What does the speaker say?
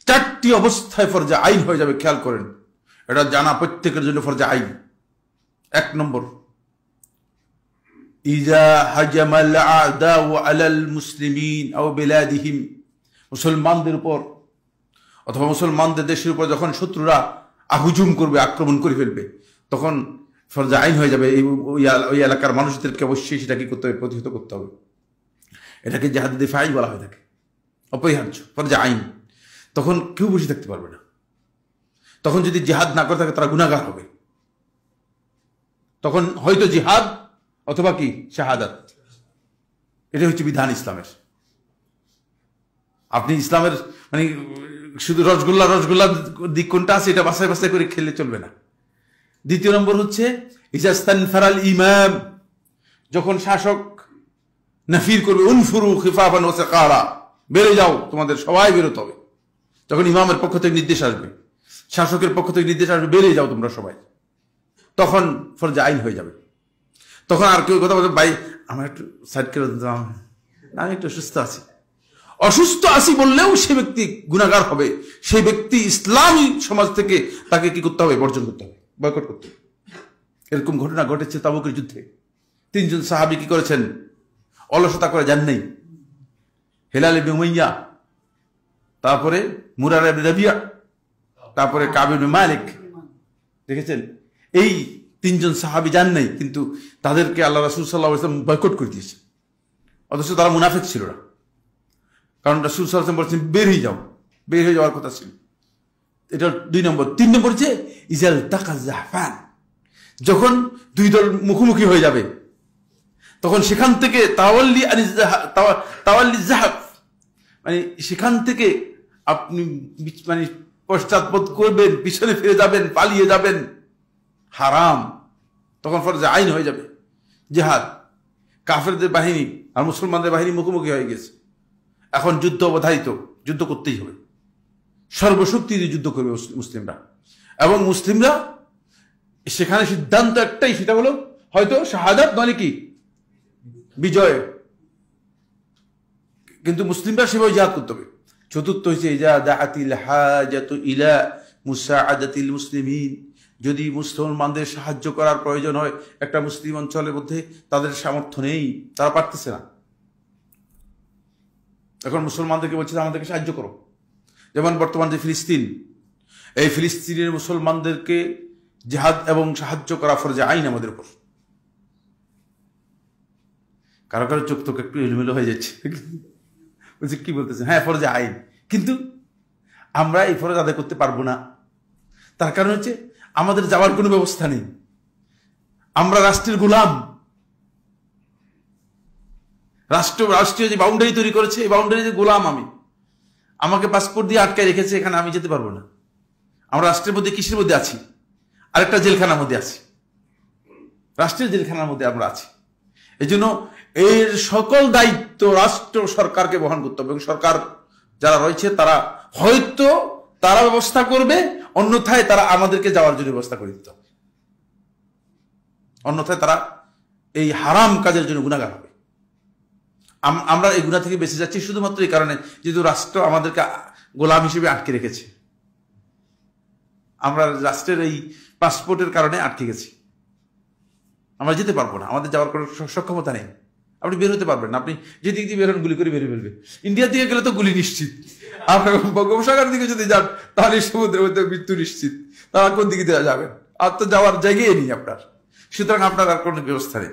চারটি অবস্থায় ফরজে আইন হয়ে যাবে, খেয়াল করেন, এটা জানা প্রত্যেকের জন্য ফরজে আইন। 1 নম্বর, ইজা হাজামাল আ'দাউ আলাল মুসলিমিন আও বিলাদিহিম, মুসলমানদের উপর অথবা মুসলমানদের দেশের উপর যখন শত্রুরা হুজুম করবে, আক্রমণ করে ফেলবে, তখন ফরজে আইন হয়ে যাবে ওই এলাকার মানুষদেরকে অবশ্যই সেটা কি করতে হবে, প্রতিহত করতে হবে। এটাকে জিহাদে দিফাই বলা হয়ে থাকে, অপরিহার্য ফরজে আইন। তখন কেউ বসে থাকতে পারবে না। তখন যদি জিহাদ না করে থাকে তারা গুনাহগার হবে। তখন হয়তো জিহাদ অথবা কি শাহাদাত, এটা হচ্ছে বিধান ইসলামের। আপনি ইসলামের মানে শুধু রসগোল্লা দিক কোনটা আছে এটা বাছাই বাছাই করে খেলে চলবে না। 2 নম্বর হচ্ছে ইজাস্তানফারাল ইমাম, যখন শাসক নাফির করবে, উনফুরু খিফাফান ওয়া সিকারা, বেরে যাও, তোমাদের সবাই বেরোতে হবে। যখন ইমামের পক্ষ থেকে নির্দেশ আসবে, শাসকের পক্ষ থেকে নির্দেশ আসবে, বেরে যাও তোমরা সবাই, তখন ফরজে আইন হয়ে যাবে। তখন আর কেউ কথা বলবে, ভাই আমার একটু সাইড করে দিতাম, আমি একটু অসুস্থ আছি বললেও সে ব্যক্তি গুনাহগার হবে। সেই ব্যক্তি ইসলামী সমাজ থেকে তাকে কি করতে হবে, বর্জন করতে হবে, বয়কট করতে হবে। এরকম ঘটনা ঘটেছে তাবুকের যুদ্ধে। 3 জন সাহাবী কি করেছেন, অলসতা করে যান নাই। হিলাল ইবনে উমাইয়া, তারপরে মুরারা ইবনে রাবিয়া, তারপরে কাব ইবনে মালিক। দেখেছেন, এই 3 জন সাহাবী যান নাই, কিন্তু তাদেরকে আল্লাহ রাসূল সাল্লাল্লাহু আলাইহি ওয়াসাল্লাম বয়কট করে দিয়েছে। অথচ তারা মুনাফিক ছিল না, কারণ রাসূল সাল্লাল্লাহু আলাইহি ওয়াসাল্লাম বলেছেন বের হয়ে যাও, বের হয়ে যাওয়ার কথা ছিল। এটা 2 নম্বর। 3 নম্বর যে ইজাল তাকাল জাহফান, যখন 2 দল মুখোমুখি হয়ে যাবে, তখন সেখান থেকে তাওয়াল্লি জাহফ, মানে সেখান থেকে আপনি মানে পশ্চাৎপদ করবেন, পিছনে ফিরে যাবেন, পালিয়ে যাবেন, হারাম। তখন ফরজে আইন হয়ে যাবে জিহাদ। কাফেরদের বাহিনী আর মুসলমানদের বাহিনী মুখোমুখি হয়ে গেছে, এখন যুদ্ধ অবধারিত, যুদ্ধ করতেই হবে। সর্বশক্তি দিয়ে যুদ্ধ করবে মুসলিমরা, এবং মুসলিমরা সেখানে সিদ্ধান্ত একটাই, সেটা হলো হয়তো শাহাদাত নয় কি বিজয়, কিন্তু মুসলিমরা সেভাবে জিহাদ করতে হবে। 4র্থ হয়েছে ইজা দাআতিল হাজাতু ইলা মুসাআদাতিল মুসলিমিন, যদি মুসলমানদের সাহায্য করার প্রয়োজন হয়, একটা মুসলিম অঞ্চলের মধ্যে তাদের সামর্থ্য নেই, তারা পারতেছে না, এখন মুসলমানদেরকে বলছে আমাদেরকে সাহায্য করো। যেমন বর্তমান যে ফিলিস্তিন, এই ফিলিস্তিনের মুসলমানদেরকে জিহাদ এবং সাহায্য করা ফরজে আইন আমাদের উপর। কারো কারো চোখ তোকে একটু এলোমেলো হয়ে যাচ্ছে, বলছে কি বলতেছেন, হ্যাঁ ফরজে আইন, কিন্তু আমরা এই ফরজ আদায় করতে পারবো না। তার কারণ হচ্ছে আমাদের যাওয়ার কোনো ব্যবস্থা নেই, আমরা রাষ্ট্রের গোলাম। রাষ্ট্রীয় যে বাউন্ডারি তৈরি করেছে, এই বাউন্ডারিতে গোলাম আমি, আমাকে পাসপোর্ট দিয়ে আটকায় রেখেছে, এখানে আমি যেতে পারবো না। আমরা রাষ্ট্রের মধ্যে কিসের মধ্যে আছি, আরেকটা জেলখানার মধ্যে আছি, রাষ্ট্রের জেলখানার মধ্যে আমরা আছি। এই জন্য এর সকল দায়িত্ব রাষ্ট্র সরকারকে বহন করতে হবে, এবং সরকার যারা রয়েছে তারা হয়তো তারা ব্যবস্থা করবে, অন্যথায় তারা আমাদেরকে যাওয়ার জন্য ব্যবস্থা করে দিতে হবে, অন্যথায় তারা এই হারাম কাজের জন্য গুনাহগার হবে। আমরা এই গুনাহ থেকে বেঁচে যাচ্ছি শুধুমাত্র এই কারণে, যেহেতু রাষ্ট্র আমাদেরকে গোলাম হিসেবে আটকে রেখেছে। আমরা রাষ্ট্রের এই পাসপোর্টের কারণে আটকে গেছি, আমরা যেতে পারবো না, আমাদের যাওয়ার কোনো সক্ষমতা নেই। আপনি বের হতে পারবেন না, আপনি যে দিক দিয়ে বেরোন গুলি করে বেরিয়ে ফেলবে। ইন্ডিয়া দিকে গেলে তো গুলি নিশ্চিত, আপনার বঙ্গোপসাগরের দিকে যদি যান তাহলে সমুদ্রের মধ্যে মৃত্যু নিশ্চিত। তারা কোন দিকে দেওয়া যাবেন, আর তো যাওয়ার জায়গায় নেই আপনার, সুতরাং আপনার আর কোনো ব্যবস্থা নেই।